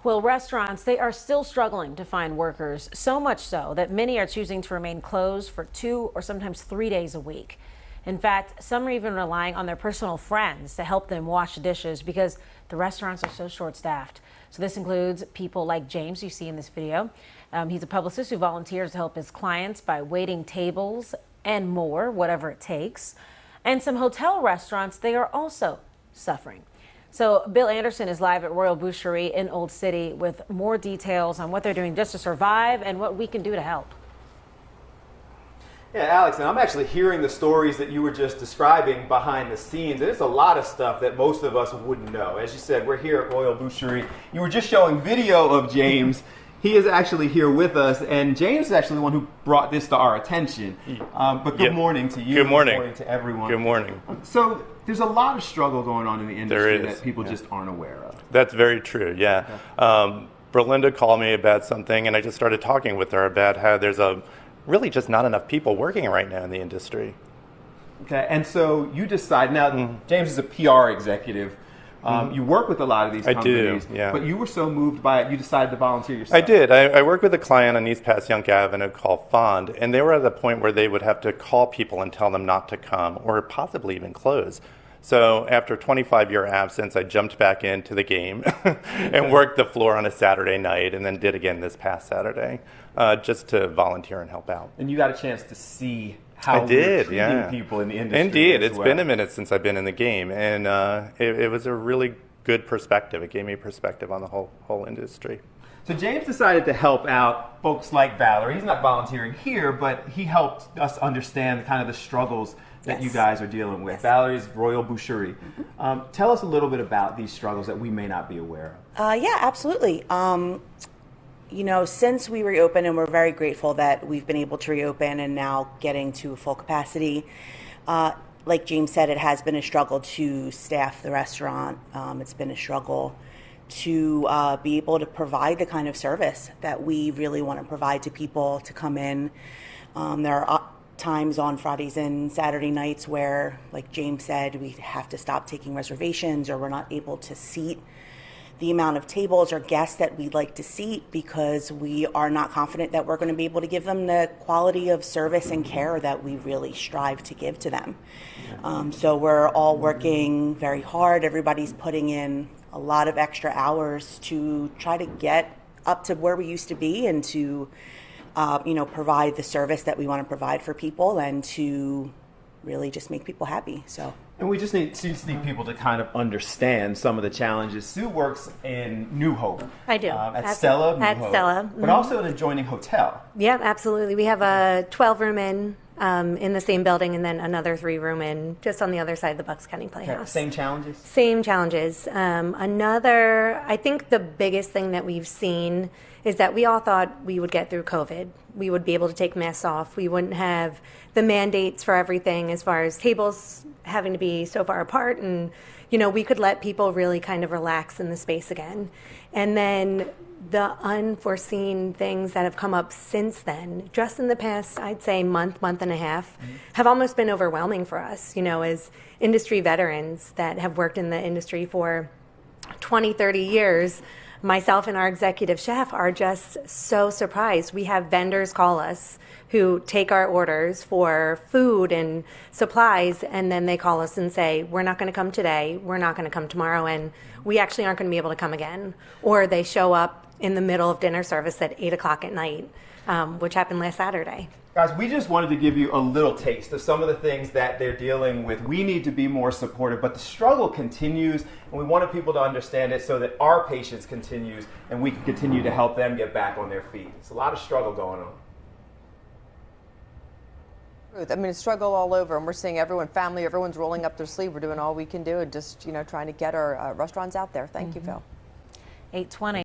Well, restaurants, they are still struggling to find workers, so much so that many are choosing to remain closed for 2 or sometimes 3 days a week. In fact, some are even relying on their personal friends to help them wash the dishes because the restaurants are so short-staffed. So this includes people like James you see in this video. He's a publicist who volunteers to help his clients by waiting tables and more, whatever it takes. And some hotel restaurants, they are also suffering. So Bill Anderson is live at Royal Boucherie in Old City with more details on what they're doing just to survive and what we can do to help. Yeah, Alex, and I'm actually hearing the stories that you were just describing behind the scenes. And it's a lot of stuff that most of us wouldn't know. As you said, we're here at Royal Boucherie. You were just showing video of James. He is actually here with us, and James is actually the one who brought this to our attention. But good morning to you. Good morning. Good morning to everyone. Good morning. So there's a lot of struggle going on in the industry that people just aren't aware of. That's very true, yeah. Berlinda called me about something, and I just started talking with her about how there's really just not enough people working right now in the industry. Okay, and so you decide, now James is a PR executive. You work with a lot of these companies, I do, yeah. But you were so moved by it, you decided to volunteer yourself. I did. I worked with a client on East Passyunk Avenue called Fond, and they were at the point where they would have to call people and tell them not to come or possibly even close. So after a 25-year absence, I jumped back into the game and worked the floor on a Saturday night and then did again this past Saturday just to volunteer and help out. And you got a chance to see how we're treating people in the industry. Indeed. It's been a minute since I've been in the game, and it was a really good perspective. It gave me perspective on the whole industry. So James decided to help out folks like Valerie. He's not volunteering here, but he helped us understand kind of the struggles that you guys are dealing with. Valerie's Royal Boucherie. Tell us a little bit about these struggles that we may not be aware of. Yeah, absolutely. You know, since we reopened, and we're very grateful that we've been able to reopen and now getting to full capacity, like James said, it has been a struggle to staff the restaurant. It's been a struggle to be able to provide the kind of service that we really want to provide to people to come in. There are times on Fridays and Saturday nights where, like James said, we have to stop taking reservations or we're not able to seat the amount of tables or guests that we'd like to seat because we are not confident that we're going to be able to give them the quality of service and care that we really strive to give to them. So we're all working very hard. Everybody's putting in a lot of extra hours to try to get up to where we used to be and to provide the service that we want to provide for people and to really just make people happy. And we just need people to kind of understand some of the challenges. Sue works in New Hope. I do. At Stella New Hope. Stella. But also an adjoining hotel. Yeah, absolutely. We have a 12-room in the same building and then another 3-room in just on the other side of the Bucks County Playhouse. Okay. Same challenges? Same challenges. I think the biggest thing that we've seen is that we all thought we would get through COVID. We would be able to take masks off. We wouldn't have the mandates for everything as far as tables having to be so far apart, and we could let people really kind of relax in the space again. And then the unforeseen things that have come up since then, just in the past, I'd say month and a half, have almost been overwhelming for us, as industry veterans that have worked in the industry for 20, 30 years. Myself and our executive chef are just so surprised. We have vendors call us who take our orders for food and supplies, and then they call us and say, we're not going to come today, we're not going to come tomorrow, and we actually aren't going to be able to come again. Or they show up in the middle of dinner service at 8 o'clock at night, which happened last Saturday. Guys, we just wanted to give you a little taste of some of the things that they're dealing with. We need to be more supportive, but the struggle continues, and we wanted people to understand it so that our patience continues and we can continue to help them get back on their feet. It's a lot of struggle going on. I mean, it's struggle all over, and we're seeing everyone's rolling up their sleeve. We're doing all we can do and just, trying to get our restaurants out there. Thank you, Phil. 8:20.